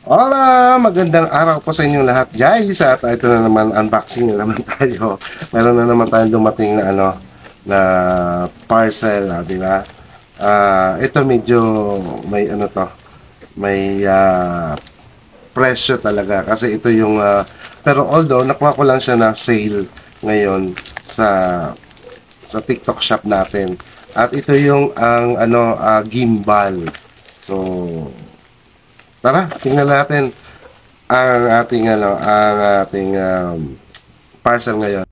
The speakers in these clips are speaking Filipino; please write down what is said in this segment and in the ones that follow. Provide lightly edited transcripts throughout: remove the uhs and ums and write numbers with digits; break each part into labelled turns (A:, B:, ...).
A: Hola! Magandang araw po sa inyong lahat guys at ito na naman unboxing na naman tayo. Meron na naman tayong dumating na na parcel, di ba? Ito medyo may may presyo talaga kasi ito yung pero although nakuha ko lang siya na sale ngayon sa TikTok shop natin. At ito yung ang gimbal. So, tara, tingnan natin ang ating parcel ngayon.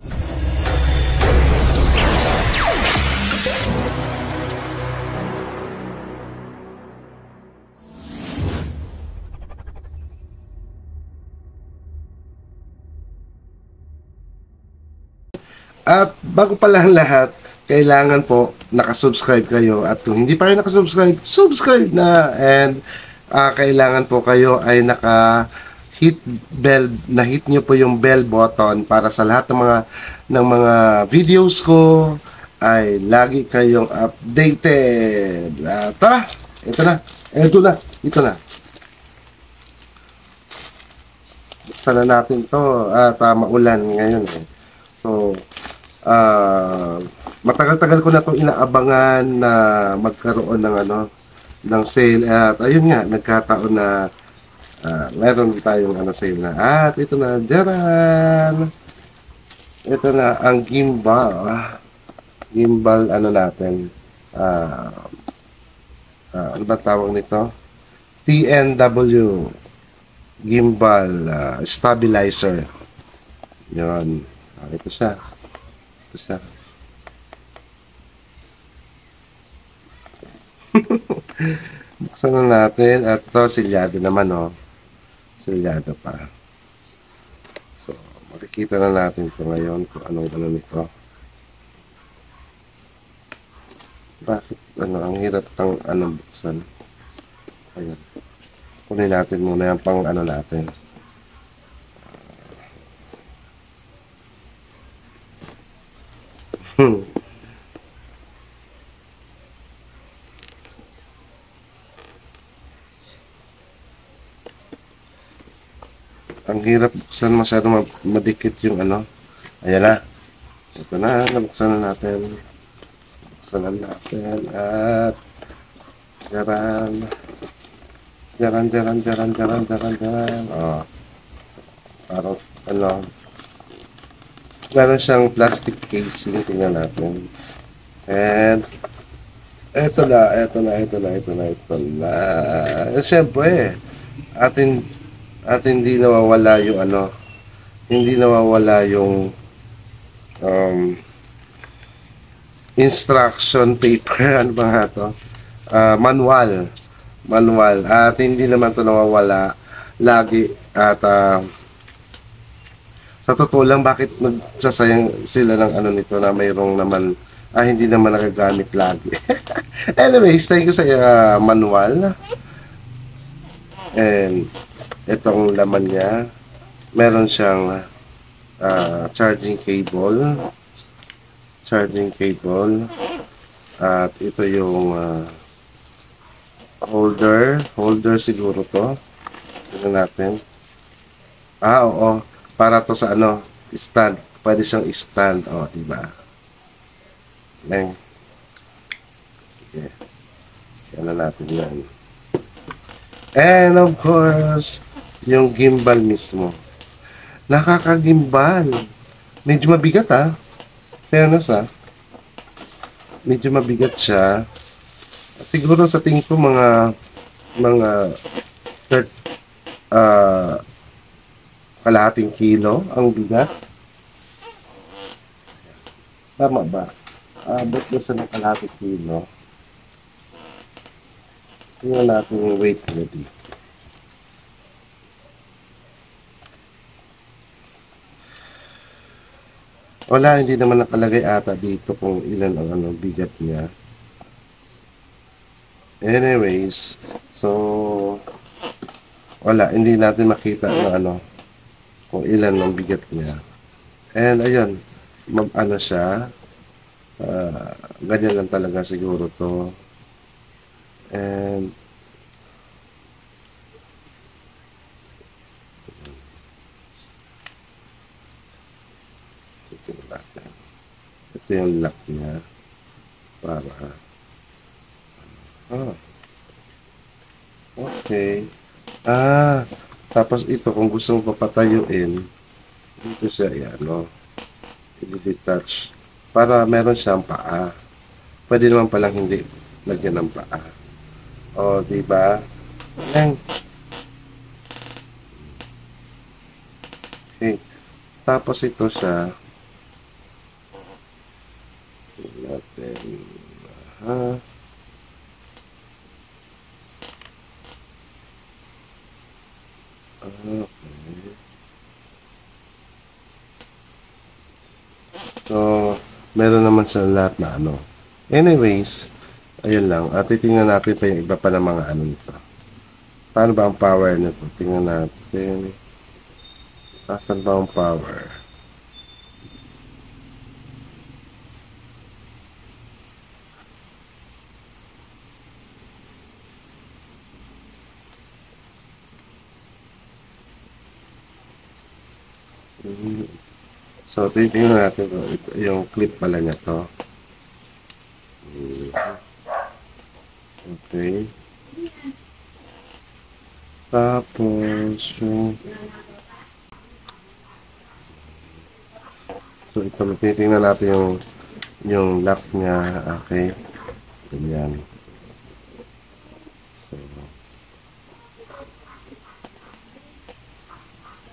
A: At bago pala ang lahat, kailangan po nakasubscribe kayo at kung hindi pa kayo nakasubscribe, subscribe na and kailangan po kayo ay hit bell, na hit nyo po yung bell button para sa lahat ng mga videos ko ay lagi kayong updated. Tara, ito na. Buksan na natin to at maulan ngayon eh. So, matagal-tagal ko na itong inaabangan na magkaroon ng ng sale at ayun nga nagkataon na meron tayong sale na at ito na jaran, ito na ang gimbal natin, ano ba tawag nito, TNW gimbal stabilizer yun. Ito siya. Buksan na natin at ito silyado naman silyado pa. So makikita na natin ito ngayon kung anong nito. Bakit ang hirap buksan. Ayun, kunin natin muna yung pang natin. Ang hirap buksan, masyado madikit yung ayan na, ito na, nabuksan na natin at jaran parang meron siyang plastic casing, tingnan natin. And ito na. Siyempre, hindi nawawala yung instruction paper, ano ba nga to? Manual. At hindi naman to nawawala lagi at sa totoo lang, bakit nagsasayang sila ng nito na mayroong naman hindi naman nagagamit lagi. Anyways, thank you sa manual. And itong laman niya, meron siyang charging cable at ito yung holder siguro to. Tingnan natin. Oo, para to sa stand. Pwede siyang stand, diba? Okay. Yan natin yan. And of course, yung gimbal mismo. Nakakagimbal. Medyo mabigat fairness medyo mabigat siya. Siguro sa tingin ko mga kalahating kilo ang bigat. Tama ba? Abot na siya ng kalahating kilo. Tingnan natin yung weight ready. Wala, hindi naman nakalagay ata dito kung ilan ang bigat niya. Anyways, so wala, hindi natin makita na kung ilan ang bigat niya. And ayun, siya, ganyan lang talaga siguro to. And Ito yung lock niya. Para. Ah, okay. Tapos ito, kung gusto mo papatayuin, dito siya, yan, no? I-detach. Para meron siyang paa. Pwede naman palang hindi lagyan ng paa. O, diba? Yan. Okay. Tapos ito siya. Natin. Ha? Okay. So, meron naman siya lahat na ano. Anyways, ayun lang. At titingnan natin pa yung iba pa ng mga ano nito. Paano ba ang power nito? Tingnan natin. Asan ba ang power? So, titingnan natin ito, yung clip pala niya to. Okay. Tapos, so, ito, titingnan natin yung lock niya. Okay. Ganyan. So,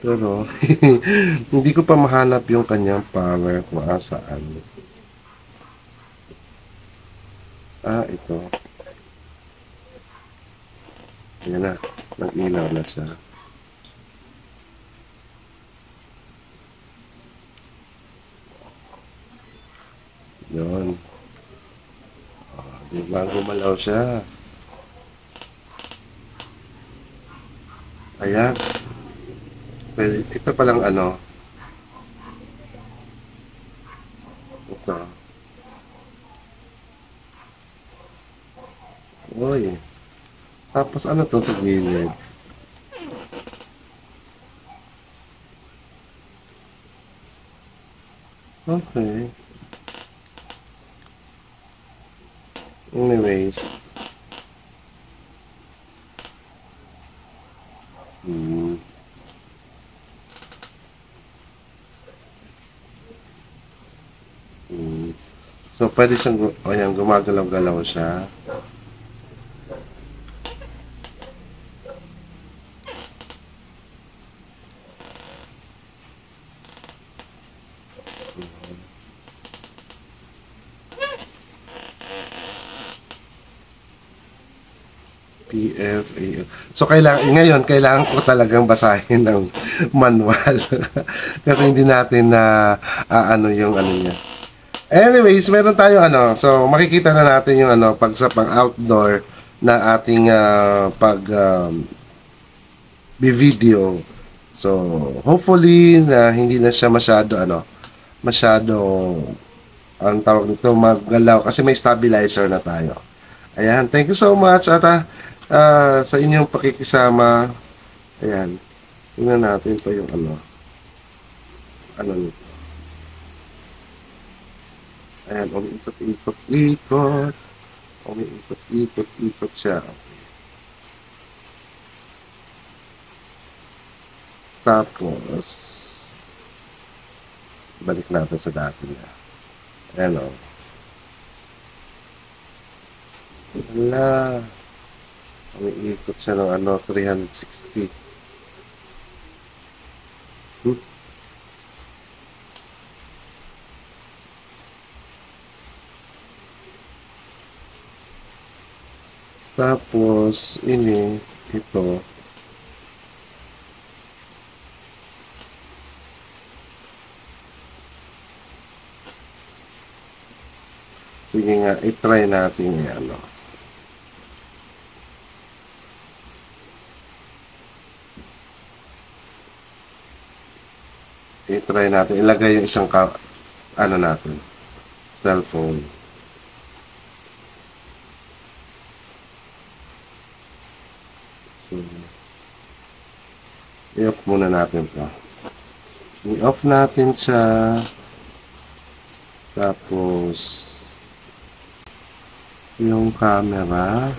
A: pero, hindi ko pa mahanap yung kanyang power kung asaan. Ito. Ayan na. Nag-ilaw na siya. Yun. Diba? Gumalaw siya. Ayan. Pwede, ito palang ano. Ito. Uy. Tapos ano to sa gilid? Okay. Anyways. Hmm. So, pwede siyang, ayan, gumagalaw-galaw siya. PFAL. So, kailangan ko talagang basahin ng manual. Kasi hindi natin na ano yung ano niya. Anyways, meron tayo ano. So, makikita na natin yung ano, pag sa pang-outdoor na ating pag video. So, hopefully na hindi na siya masyado ang tawag nito maggalaw kasi may stabilizer na tayo. Ayan, thank you so much at sa inyong pakikisama. Ayan. Tingnan natin pa yung ano nito. Ayan, umiikot-ikot-ikot. Umiikot-ikot-ikot siya. Tapos, balik natin sa dati niya. Ayan o. Wala. Umiikot siya ng 360. Tapos, ito. Sige nga, i-try natin yan, I-try natin. Ilagay yung isang natin. Cellphone. So, i-off muna natin to. I-off natin siya. Tapos, yung camera.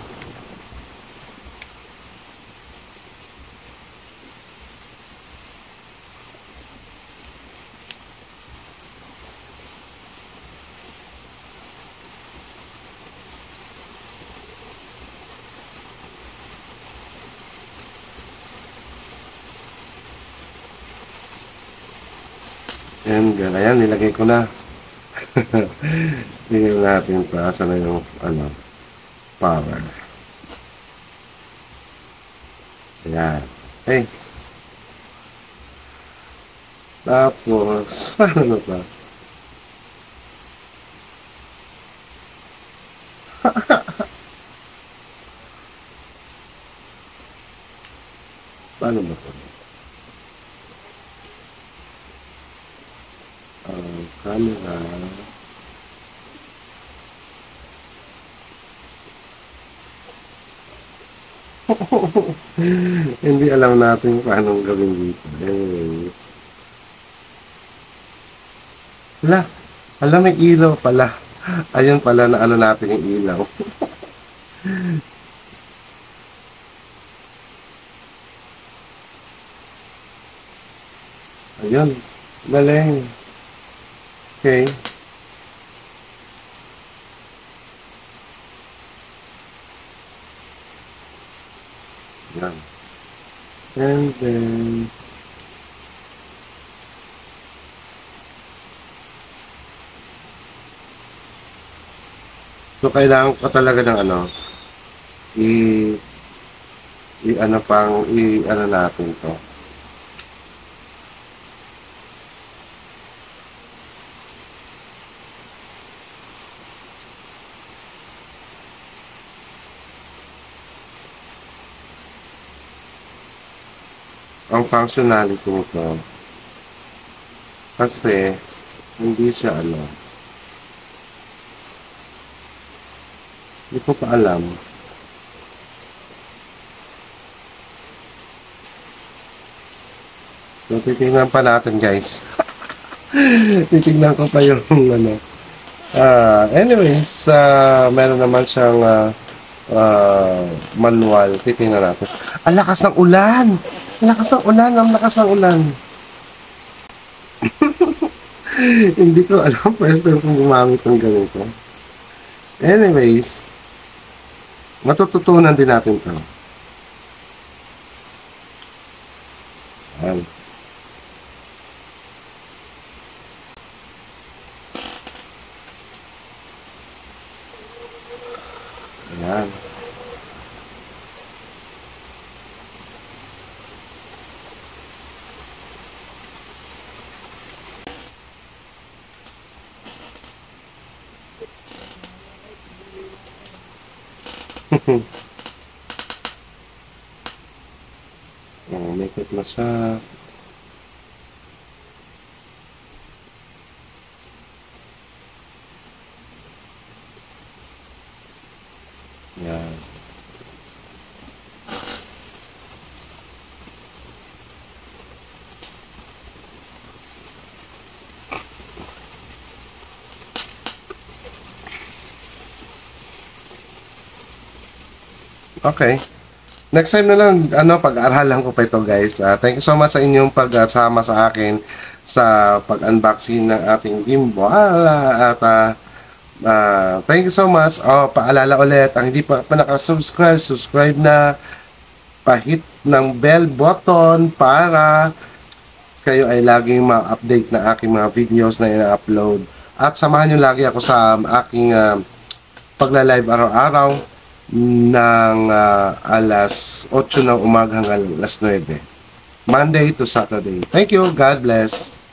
A: And ayan, nilagay ko na. Tingnan natin pa saan na yung power. Ayan. Okay. Tapos, paano ba? Paano ba ito? Camera. Hindi alam natin paano gawin dito. Anyways. Alam, may ilaw pala. Ayun pala na natin yung ilaw. Ayun. Galing. Okay. Yan. And then, so kailangan ko talaga ng natin to. Ang functionality nito kasi hindi siya hindi ko pa alam. So titingnan pa natin, guys. Titingnan ko pa yung anyways, meron naman siyang manual. Titingnan natin. Ang lakas ng ulan! Ang lakas ng ulan. Hindi ko alam. First time kong gumamit ng ganito. Anyways, matututunan din natin to. Ayan. Ayan. Umikot na siya. Yan. Okay. Next time na lang, pag-aralan ko pa ito, guys. Thank you so much sa inyong pagsama sa akin sa pag-unboxing ng ating gimbal. At thank you so much. Paalala ulit, ang hindi pa nakasubscribe, subscribe na. Pa-hit ng bell button para kayo ay laging ma-update na aking mga videos na ina-upload. At samahan nyo lagi ako sa aking pagla-live araw-araw ng alas 8 ng umaga hanggang alas 9. Monday to Saturday. Thank you. God bless.